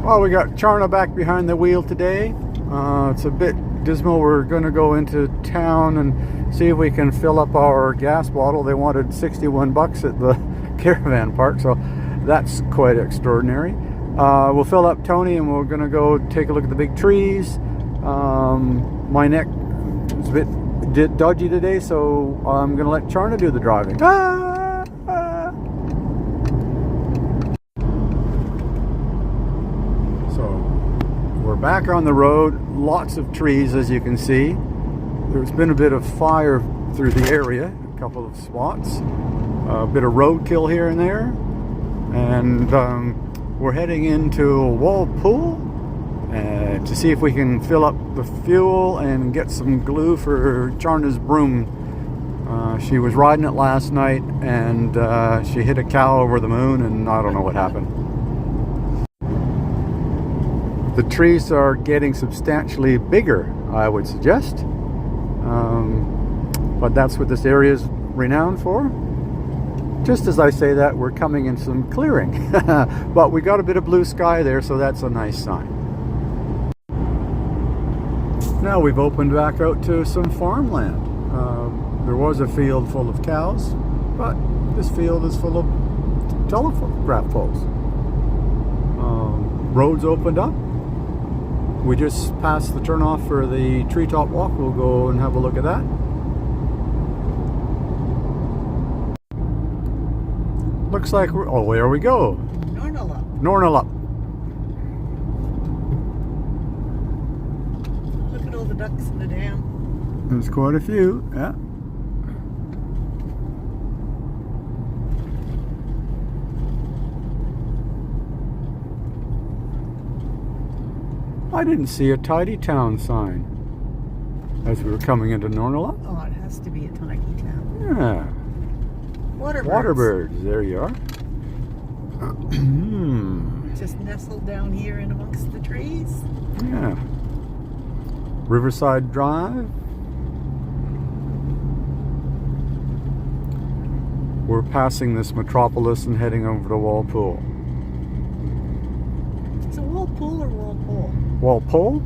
Well, we got Charna back behind the wheel today. It's a bit dismal. We're going to go into town and see if we can fill up our gas bottle. They wanted 61 bucks at the caravan park, so that's quite extraordinary. We'll fill up Tony and we're going to go take a look at the big trees. My neck is a bit dodgy today, so I'm going to let Charna do the driving. We're back on the road, lots of trees as you can see. There's been a bit of fire through the area, a couple of spots, a bit of roadkill here and there, and we're heading into Walpole to see if we can fill up the fuel and get some glue for Charna's broom. She was riding it last night and she hit a cow over the moon and I don't know what happened. The trees are getting substantially bigger, I would suggest. But that's what this area is renowned for. Just as I say that, we're coming in some clearing. But we got a bit of blue sky there, so that's a nice sign. Now we've opened back out to some farmland. There was a field full of cows, but this field is full of telegraph poles. Roads opened up. We just passed the turnoff for the treetop walk. We'll go and have a look at that. Looks like we're, oh, there we go. Nornalup. Nornalup. Look at all the ducks in the dam. There's quite a few, yeah. I didn't see a Tidy Town sign as we were coming into Nornalup. Oh, it has to be a tiny town. Yeah. Waterbirds. Waterbirds, there you are. Just nestled down here in amongst the trees. Yeah. Riverside Drive. We're passing this metropolis and heading over to Walpole. Is it Walpole or Walpole? Walpole?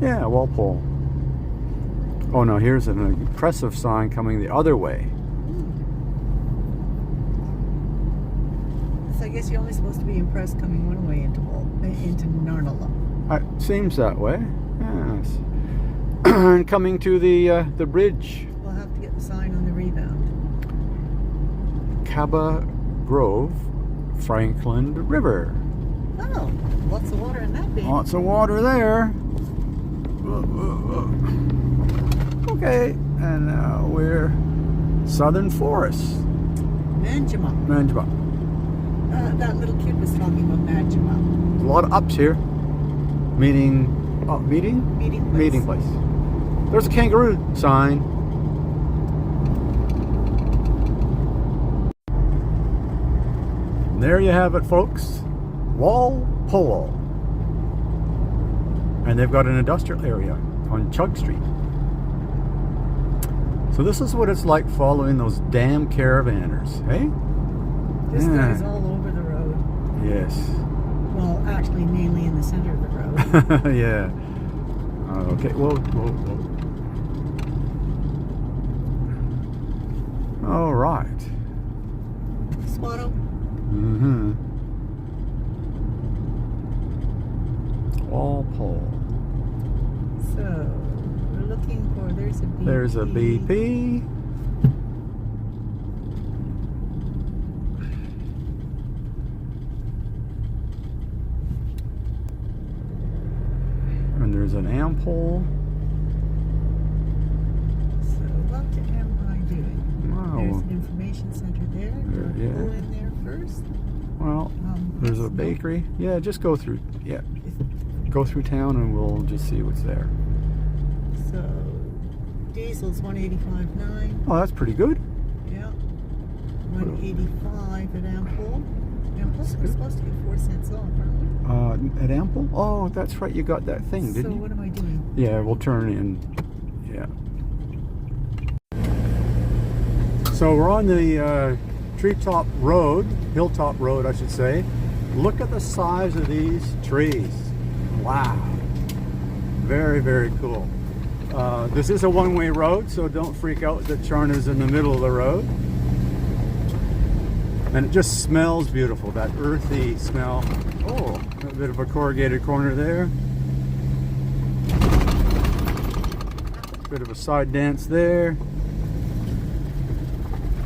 Yeah, Walpole. Oh no, here's an impressive sign coming the other way. So I guess you're only supposed to be impressed coming one way into Nornalup. It seems that way, yes. And coming to the bridge. We'll have to get the sign on the rebound. Cabba Grove, Franklin River. Oh, lots of water in that baby. Lots of water there. Okay, and now we're Southern Forest. Manjimup. Manjimup. That little kid was talking about Manjimup. A lot of ups here. Meeting place. There's a kangaroo sign. And there you have it, folks. Walpole. And they've got an industrial area on Chug Street. So this is what it's like following those damn caravanners, eh? This guy's all over the road. Yes. Well, actually, mainly in the center of the road. Yeah. Okay, whoa. All right. Swatto. Mm-hmm. Walpole. So, we're looking for, there's a BP. There's a BP. And there's an Ampol. So, what am I doing? Wow. There's an information center there. Do I Yeah. go in there first? Well, there's a bakery. Yeah, just go through. Yeah. Go through town and we'll just see what's there. So, diesel's 185.9. Oh, that's pretty good. Yeah. 185 at Ampol. Ampol's we're supposed to get 4 cents off, aren't we? At Ampol? Oh, that's right. You got that thing, didn't you? So what am I doing? Yeah, we'll turn in. Yeah. So we're on the Treetop Road, Hilltop Road, I should say. Look at the size of these trees. Wow. Very, very cool. This is a one-way road, so don't freak out that Charna's in the middle of the road. And it just smells beautiful, that earthy smell. Oh, a bit of a corrugated corner there. Bit of a side dance there.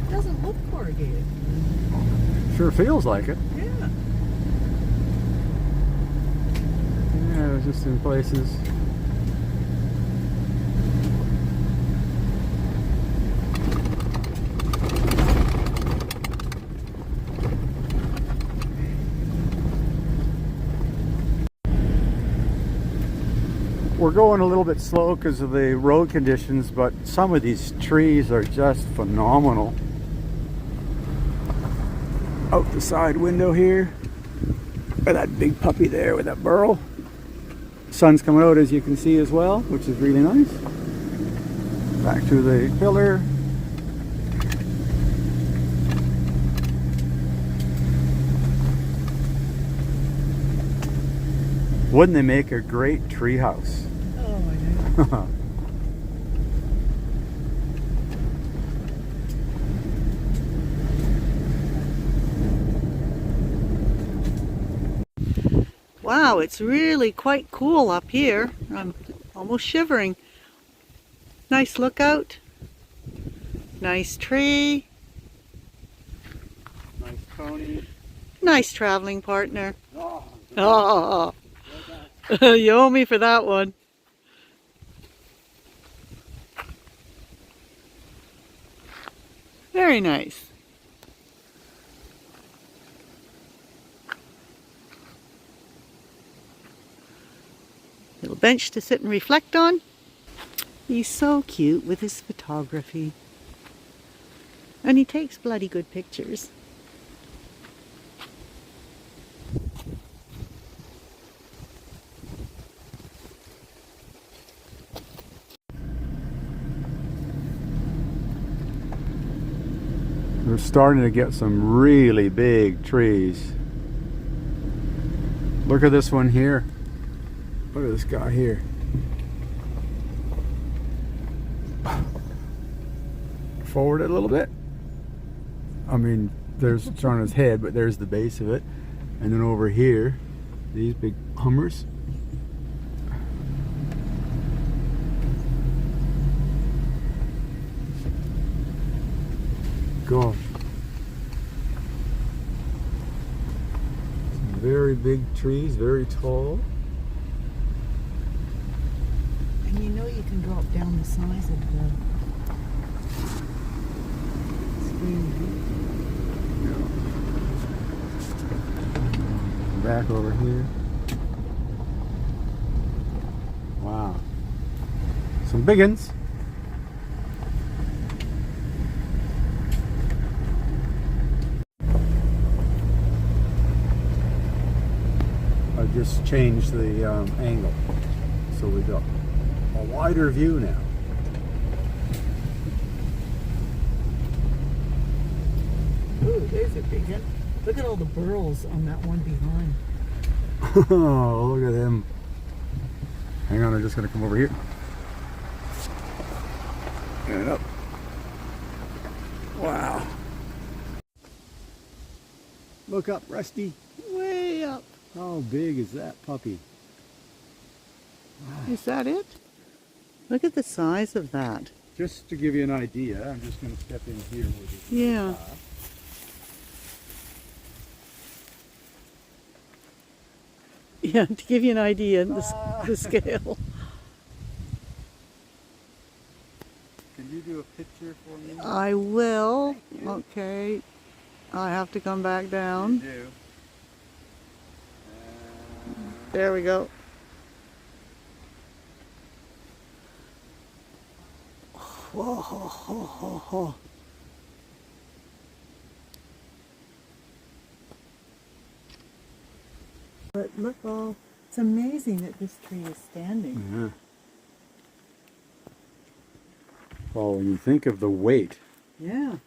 It doesn't look corrugated. Sure feels like it. Yeah. Yeah, it's just in places. We're going a little bit slow because of the road conditions, but some of these trees are just phenomenal. Out the side window here, or that big puppy there with that burl. Sun's coming out, as you can see as well, which is really nice. Back to the pillar. Wouldn't they make a great tree house? Oh, I know. Wow, it's really quite cool up here. I'm almost shivering. Nice lookout. Nice tree. Nice pony. Nice traveling partner. Oh, Oh, you owe me for that one. Very nice. Little bench to sit and reflect on. He's so cute with his photography. And he takes bloody good pictures. We're starting to get some really big trees. Look at this one here. Look at this guy here. Forward it a little bit. I mean, there's Charna's head, but there's the base of it. And then over here, these big hummers. Gosh. Some very big trees, very tall. And you know you can drop down the size of the screen. Back over here. Wow. Some big ones. I just changed the angle, so we got a wider view now. Ooh, there's a big one. Look at all the burls on that one behind. Oh, look at him. Hang on, I'm just going to come over here. And up. Wow. Look up, Rusty. Way up. How big is that puppy? Is that it? Look at the size of that. Just to give you an idea, I'm just going to step in here with you. Yeah. Yeah, to give you an idea of the scale. Can you do a picture for me? I will. Okay. I have to come back down. do. There we go. Whoa, ho, ho, ho, ho. But look, all it's amazing that this tree is standing. Yeah. Well, when you think of the weight, Yeah.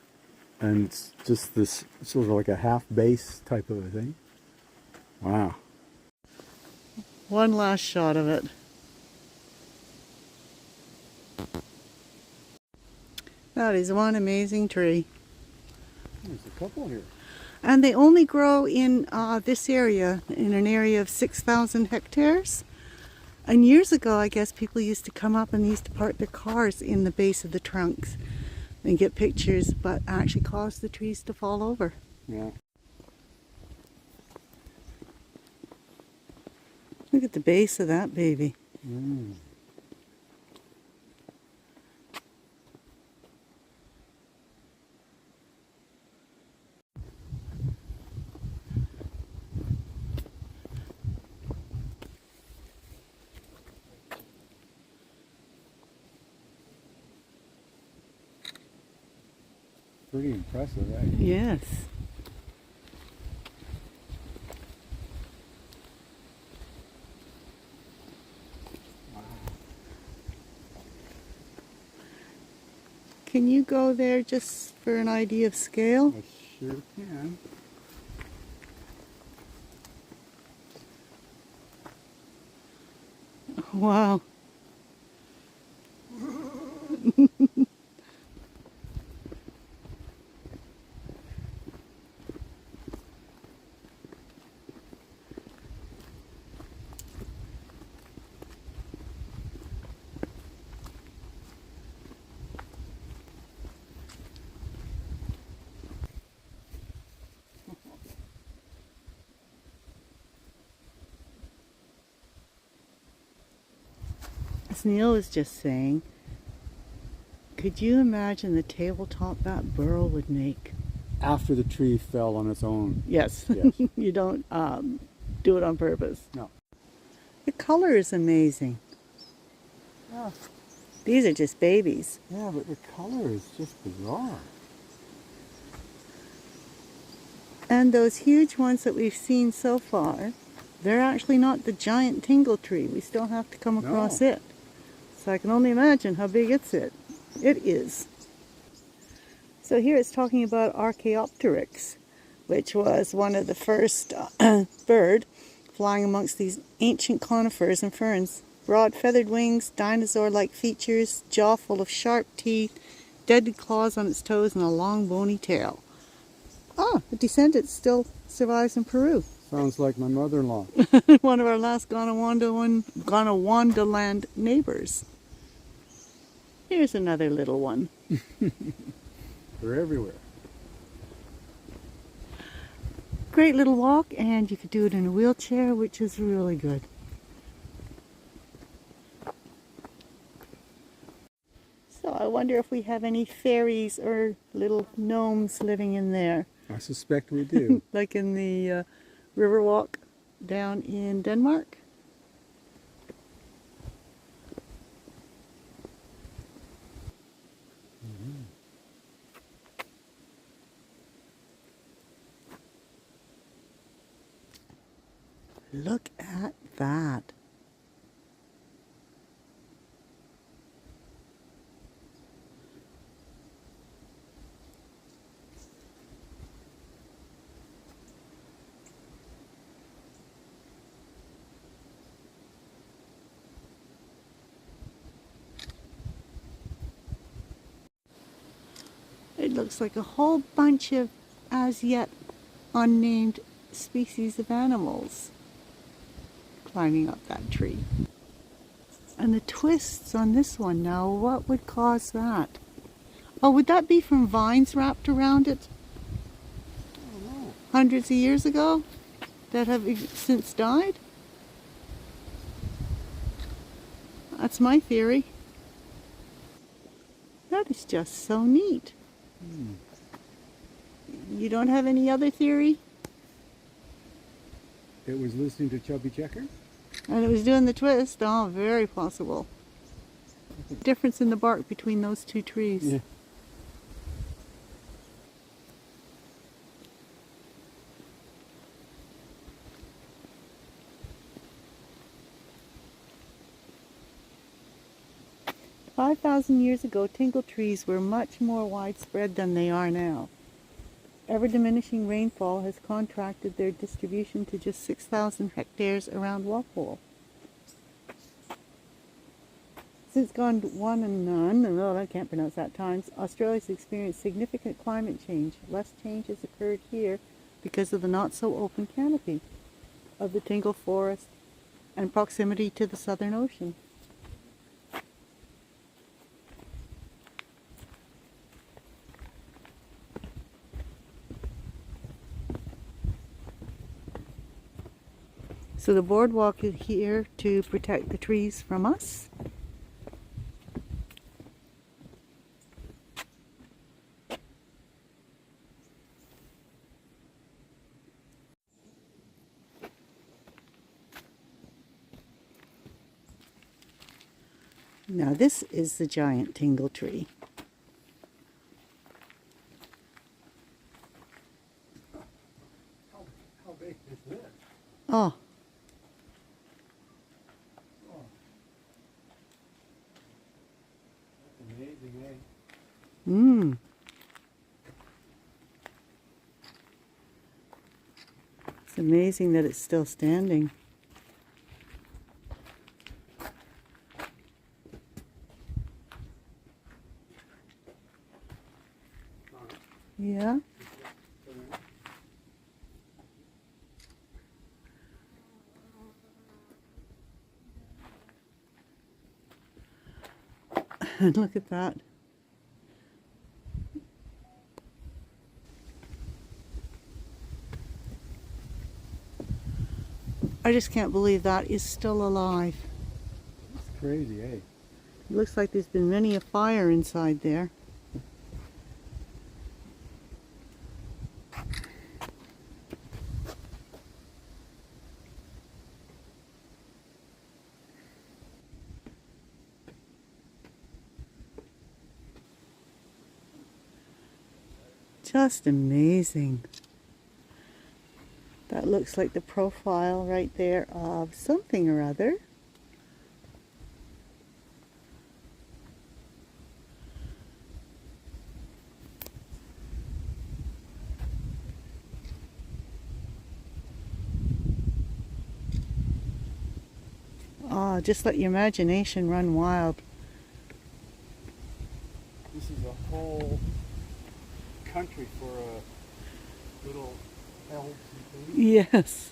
and it's just this sort of like a half base type of a thing. Wow. One last shot of it. That is one amazing tree. There's a couple here. And they only grow in this area, in an area of 6,000 hectares. And years ago, I guess people used to come up and they used to park their cars in the base of the trunks and get pictures, but actually caused the trees to fall over. Yeah. Look at the base of that baby. Mm. Pretty impressive, eh? Yes. Can you go there just for an idea of scale? I sure can. Wow. As Neil was just saying, could you imagine the tabletop that burl would make? After the tree fell on its own. Yes. Yes. You don't do it on purpose. No. The color is amazing. Yeah. These are just babies. Yeah, but the color is just bizarre. And those huge ones that we've seen so far, they're actually not the giant tingle tree. We still have to come across it. So I can only imagine how big it is. So here it's talking about Archaeopteryx, which was one of the first bird flying amongst these ancient conifers and ferns. Broad feathered wings, dinosaur-like features, jaw full of sharp teeth, deadly claws on its toes, and a long bony tail. Ah, the descendant still survives in Peru. Sounds like my mother-in-law. One of our last Gondwana neighbors. Here's another little one. They're everywhere. Great little walk, and you could do it in a wheelchair, which is really good. So I wonder if we have any fairies or little gnomes living in there, I suspect we do. like in the Riverwalk down in Denmark. Look at that. It looks like a whole bunch of as yet unnamed species of animals climbing up that tree. And the twists on this one now, what would cause that? Oh, would that be from vines wrapped around it I don't know. hundreds of years ago that have since died? That's my theory. That is just so neat. You don't have any other theory? It was listening to Chubby Checker? And it was doing the twist. Oh, very possible. Difference in the bark between those two trees. Yeah. "5,000 years ago, tingle trees were much more widespread than they are now." ever-diminishing rainfall has contracted their distribution to just 6,000 hectares around Walpole. Since gone one and none, oh, I can't pronounce that times, Australia's experienced significant climate change. Less change has occurred here because of the not-so-open canopy of the Tingle Forest and proximity to the Southern Ocean. So the boardwalk is here to protect the trees from us. Now this is the giant tingle tree. How big is this? Oh, That's amazing, eh? It's amazing that it's still standing. Yeah. And look at that. I just can't believe that is still alive. It's crazy, eh? It looks like there's been many a fire inside there. Just amazing. That looks like the profile right there of something or other. Ah, just let your imagination run wild. This is a whole country for a little elves and things. Yes.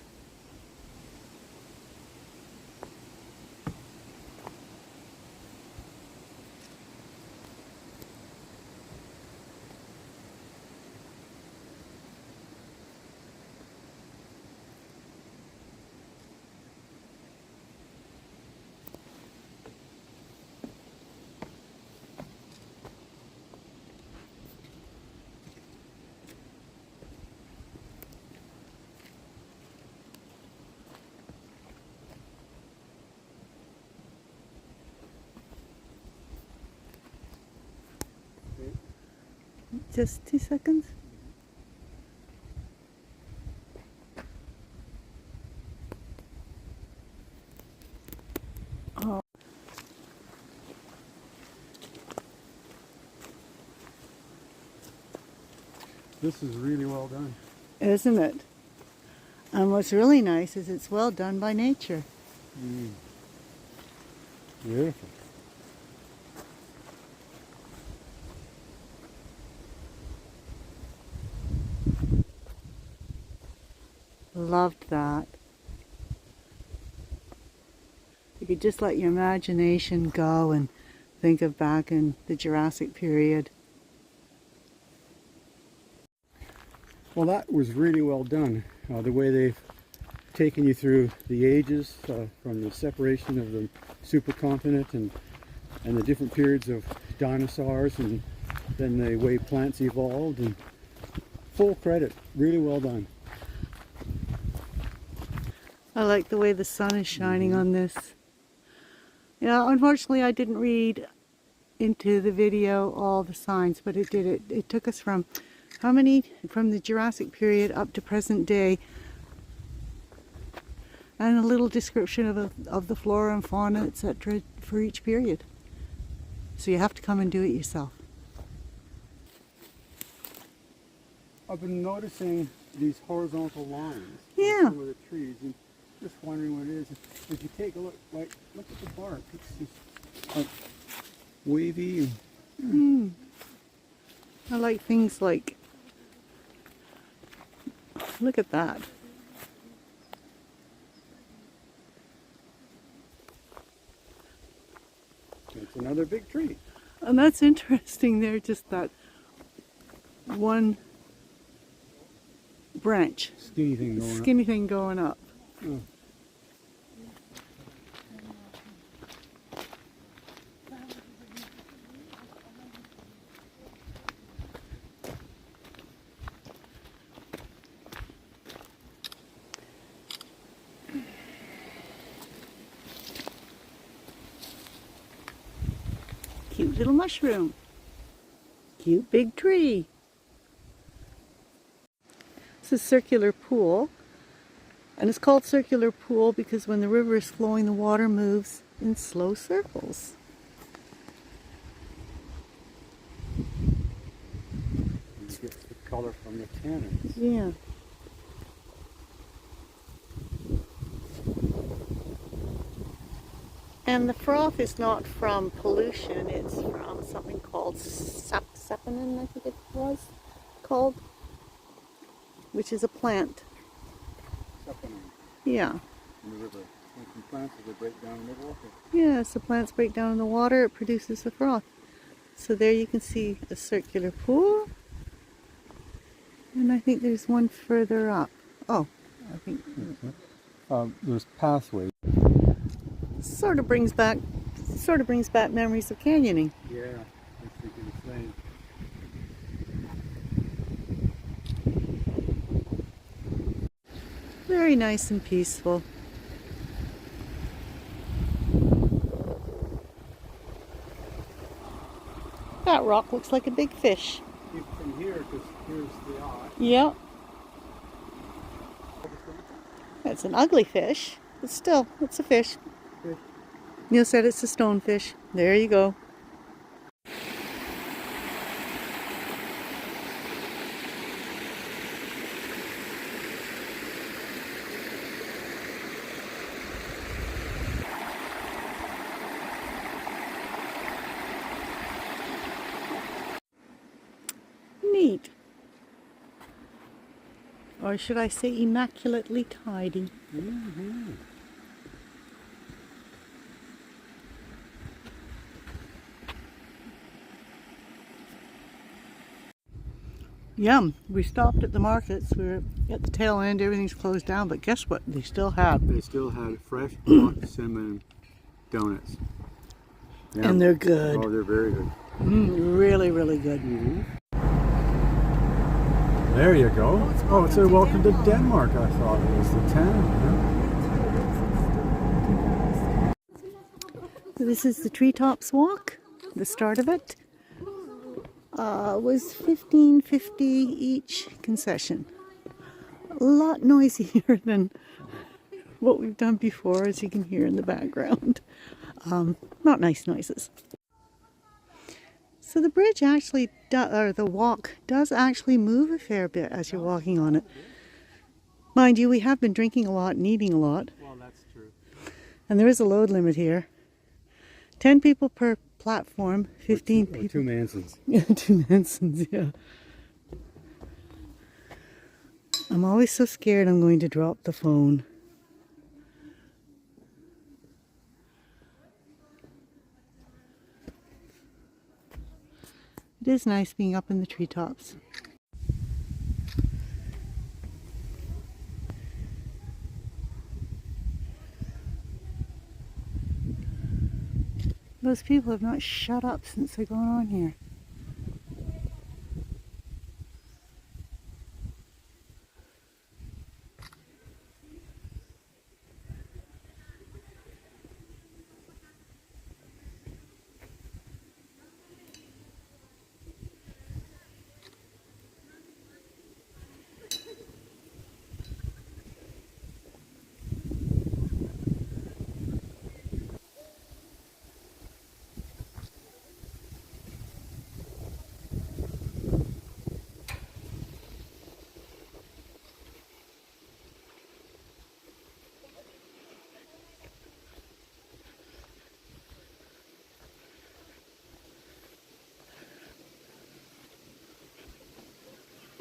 Just 2 seconds. Oh. This is really well done. Isn't it? And what's really nice is it's well done by nature. Beautiful. Loved that. You could just let your imagination go and think of back in the Jurassic period. Well, that was really well done. The way they've taken you through the ages, from the separation of the supercontinent and the different periods of dinosaurs, and then the way plants evolved, and full credit. Really well done. I like the way the sun is shining on this. Yeah, unfortunately I didn't read into the video all the signs, but it did. It took us from how many? From the Jurassic period up to present day. And a little description of the flora and fauna, etc. for each period. So you have to come and do it yourself. I've been noticing these horizontal lines Yeah. on some of the trees and just wondering what it is. If you take a look, like, look at the bark. It's just like wavy. And, I like things like, look at that. it's another big tree. And that's interesting there, just that one branch, Skinny thing going skinny thing going up. up. Oh. Cute little mushroom. Cute big tree. It's a circular pool. And it's called circular pool because when the river is flowing, the water moves in slow circles. You get the color from the tannins. Yeah. And the froth is not from pollution, it's from something called saponin, I think it was called, which is a plant. Saponin Yeah. in the river. Some plants as they break down in the water. Yeah, as the plants break down in the water, it produces a froth. So there you can see a circular pool. And I think there's one further up. Oh, I think There's pathways. sort of brings back memories of canyoning. Yeah, that's thinking the same. Very nice and peaceful. That rock looks like a big fish. You can hear because here's the eye. Yep. That's an ugly fish, but still, it's a fish. Fish. Neil said it's a stonefish. There you go. Neat. Or should I say immaculately tidy? Mm-hmm. Yum. We stopped at the markets. We were at the tail end. Everything's closed down. But guess what? They still have. They still had fresh hot cinnamon donuts. Yeah. And they're good. Oh, they're very good. Really, really good. Mm-hmm. There you go. Oh, it said welcome to Denmark. I thought it was the town. This is the Treetops Walk. The start of it was $15.50 each concession. A lot noisier than what we've done before, as you can hear in the background. Not nice noises. So the bridge actually, or the walk, does actually move a fair bit as you're walking on it. Mind you, we have been drinking a lot and eating a lot. Well, that's true. And there is a load limit here. 10 people per platform, 15 Or people. two Mansons. Yeah, 2 Mansons, yeah. I'm always so scared I'm going to drop the phone. It is nice being up in the treetops. Those people have not shut up since they're going on here.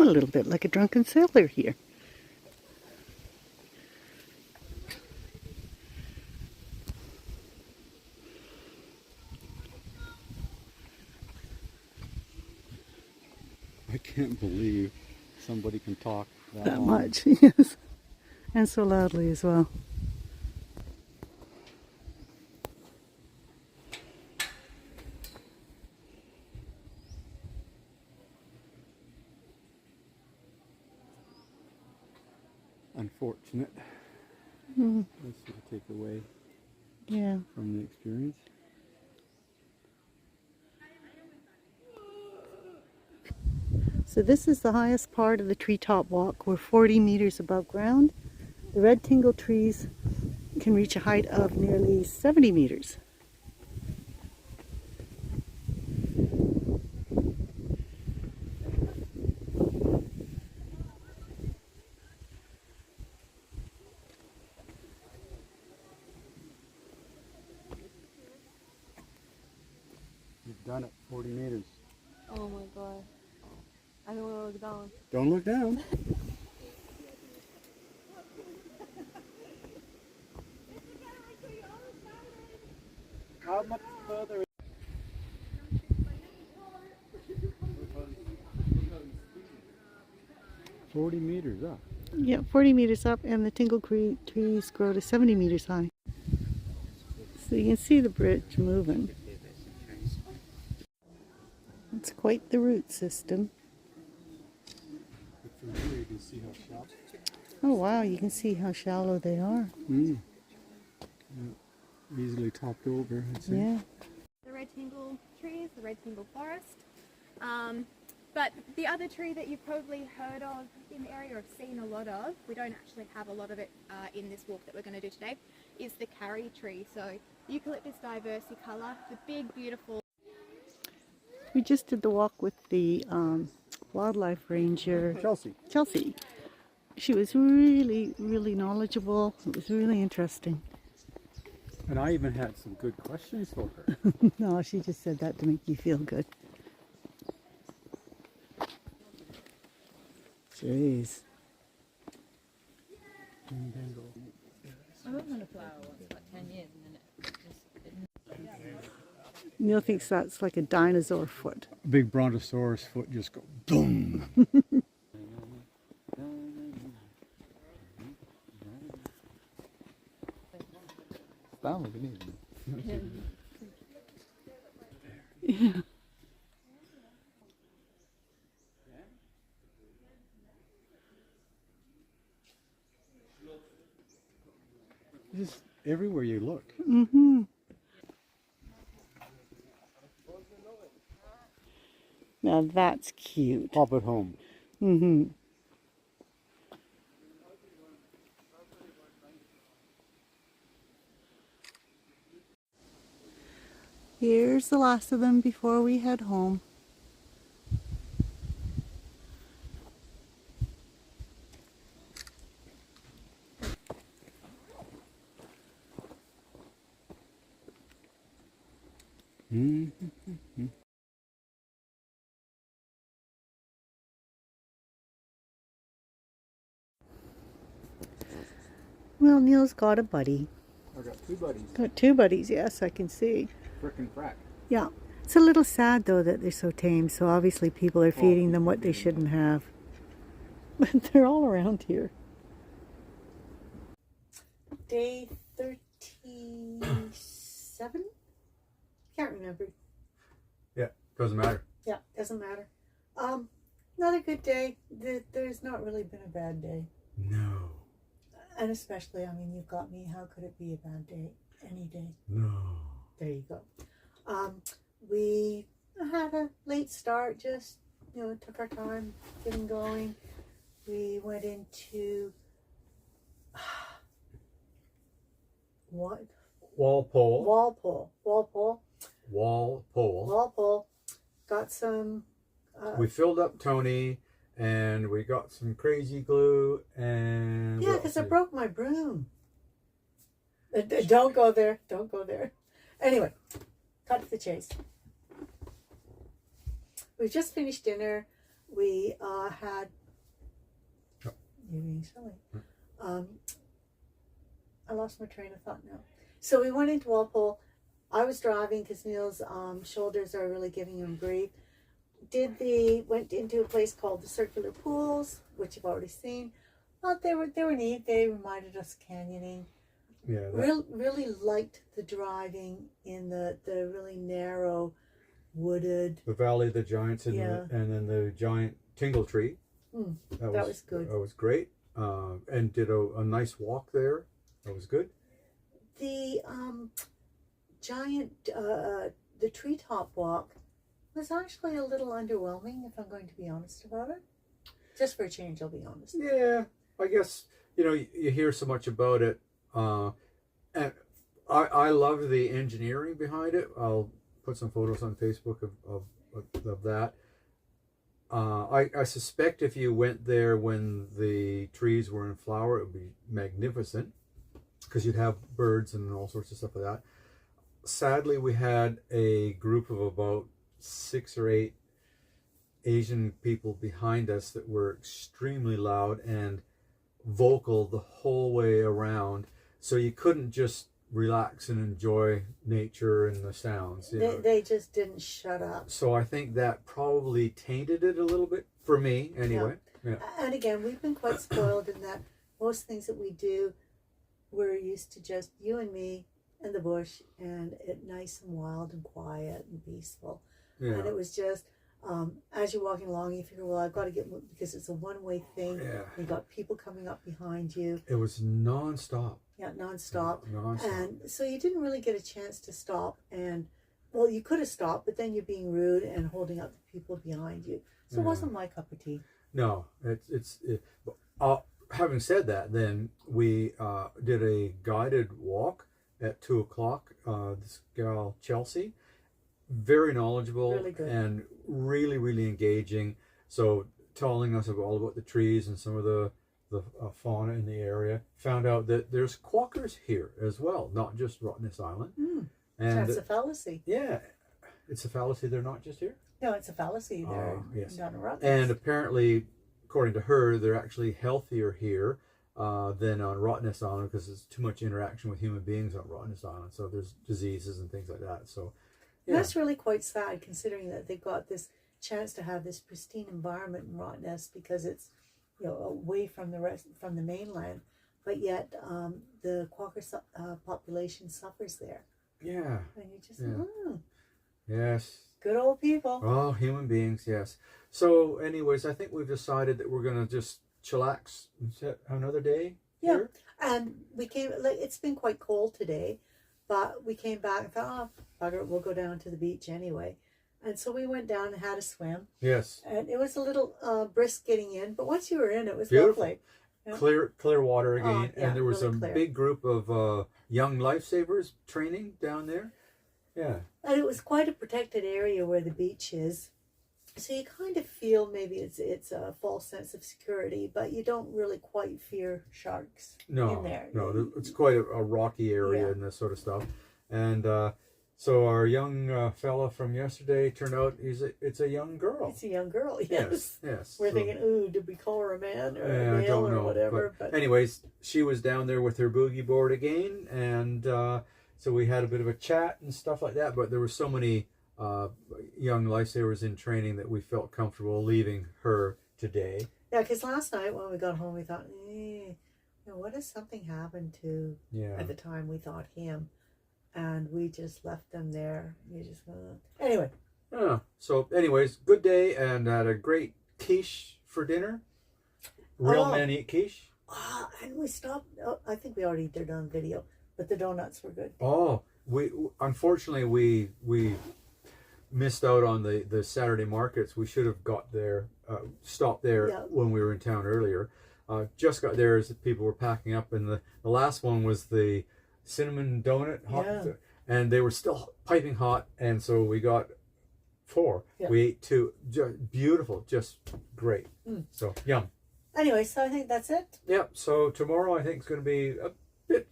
a little bit like a drunken sailor here. I can't believe somebody can talk That long. much, yes. And so loudly as well. Unfortunate. Mm, That's what I take away yeah. from the experience. So this is the highest part of the treetop walk. We're 40 meters above ground. The red tingle trees can reach a height of nearly 70 meters. You've done it, 40 meters. Oh my god. I don't want to look down. Don't look down. How much further? 40 meters up. Yeah, 40 meters up, and the tingle trees grow to 70 meters high. So you can see the bridge moving. It's quite the root system. From here you can see how shallow. Oh wow, you can see how shallow they are. Yeah. Easily topped over, I'd say. Yeah. The red tingle trees, the red tingle forest. But the other tree that you've probably heard of in the area or seen a lot of, we don't actually have a lot of it in this walk that we're going to do today, is the carry tree. So Eucalyptus diversicolor, the big beautiful. We just did the walk with the wildlife ranger, Chelsea. She was really, really knowledgeable. It was really interesting. And I even had some good questions for her. No, she just said that to make you feel good. Jeez. I worked on a flower once, about 10 years, and then it just didn't. Neil thinks that's like a dinosaur foot. A big brontosaurus foot just go boom. Just everywhere you look. Mm-hmm. Now that's cute. Pop it home. Mm-hmm. Here's the last of them before we head home. Mm-hmm. Well, Neil's got a buddy. I got two buddies. Got two buddies, yes, I can see. Frickin' crack. Yeah. It's a little sad, though, that they're so tame. So obviously people are feeding them what they shouldn't have. But they're all around here. Day 37? Can't remember. Yeah, doesn't matter. Yeah, doesn't matter. Another good day. There's not really been a bad day. No. And especially, I mean, you've got me. How could it be a bad day? Any day. No. There you go. We had a late start, just, took our time getting going. We went into what? Walpole. Walpole. Got some. We filled up Tony, and we got some crazy glue, and Yeah, because I broke my broom. Don't go there. Don't go there. Anyway, cut to the chase. We just finished dinner. We had You're being silly. I lost my train of thought now. So we went into Walpole. I was driving because Neil's shoulders are really giving him grief. Went into a place called the Circular Pools, which you've already seen. Well, they were neat. They reminded us of canyoning. Yeah. Really liked the driving in the really narrow, wooded. The Valley of the Giants and, Yeah. and then the giant tingle tree. That was good. That was great. And did a nice walk there. That was good. The giant, the treetop walk was actually a little underwhelming, if I'm going to be honest about it. Just for a change, I'll be honest. Yeah, I guess, you hear so much about it. And I love the engineering behind it. I'll put some photos on Facebook of that. I suspect if you went there when the trees were in flower, it would be magnificent because you'd have birds and all sorts of stuff like that. Sadly, we had a group of about 6 or 8 Asian people behind us that were extremely loud and vocal the whole way around. So you couldn't just relax and enjoy nature and the sounds. They just didn't shut up. So I think that probably tainted it a little bit for me anyway. Yeah. And again, we've been quite spoiled in that most things that we do, we're used to just you and me and the bush and it nice and wild and quiet and peaceful. Yeah. And it was just, as you're walking along, you figure, well, I've got to get, because it's a one-way thing. Yeah. You've got people coming up behind you. It was non-stop. Yeah, non-stop. Non-stop. And so you didn't really get a chance to stop. And, well, you could have stopped, but then you're being rude and holding up the people behind you. So it wasn't my cup of tea. No, having said that, then we did a guided walk at 2:00. This gal Chelsea, very knowledgeable, Really good. and really engaging. So telling us all about the trees and some of the fauna in the area. Found out that there's quokkas here as well, not just Rottnest Island. And That's a fallacy. yeah, it's a fallacy. They're not just here. No, it's a fallacy there. Yes. Down in Rottnest. And apparently, according to her, they're actually healthier here than on Rottnest Island because there's too much interaction with human beings on Rottnest Island. So there's diseases and things like that. So yeah. That's really quite sad, considering that they've got this chance to have this pristine environment in Rottnest because it's away from the mainland, but yet the quokka population suffers there. Yeah. And you just Yes. good old people. Oh, human beings, yes. So anyways, I think we've decided that we're going to just chillax and set another day here. And we came, it's been quite cold today, but we came back and thought, bugger it, we'll go down to the beach anyway. And so we went down and had a swim. Yes. And it was a little brisk getting in, but once you were in, it was Beautiful. lovely. Yeah. Clear water again. yeah, And there was really a clear. big group of young lifesavers training down there. Yeah. And it was quite a protected area where the beach is. So you kind of feel maybe it's a false sense of security, but you don't really quite fear sharks in there. No, it's quite a rocky area Yeah. and this sort of stuff. And so our young fella from yesterday turned out it's a young girl. It's a young girl, yes. Yes. We're so- thinking, ooh, did we call her a man or Yeah, a I male don't or know, whatever? But But anyways, she was down there with her boogie board again, and so we had a bit of a chat and stuff like that. But there were so many young lifesavers in training that we felt comfortable leaving her today. yeah, because last night when we got home, we thought, what if something happened to, Yeah. at the time we thought him, and we just left them there. We just anyway. Yeah. So, anyways, good day, and had a great quiche for dinner. Real Oh. men eat quiche. And we stopped. Oh, I think we already did it on video, but the donuts were good. Oh, we unfortunately we missed out on the Saturday markets. We should have got there, stopped there Yeah. when we were in town earlier. Just got there as people were packing up, and the last one was the cinnamon donut, Yeah. and they were still piping hot, and so we got 4. Yeah. We ate 2, just beautiful, just great. So yum. Anyway, so I think that's it. Yep. So tomorrow I think it's going to be a bit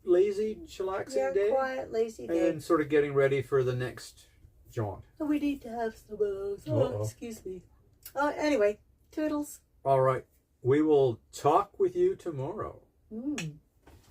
lazy, chillaxing day, Quiet, lazy and day. then sort of getting ready for the next jaunt. So we need to have some of those. Uh-oh. Excuse me. Anyway, toodles. All right. we will talk with you tomorrow.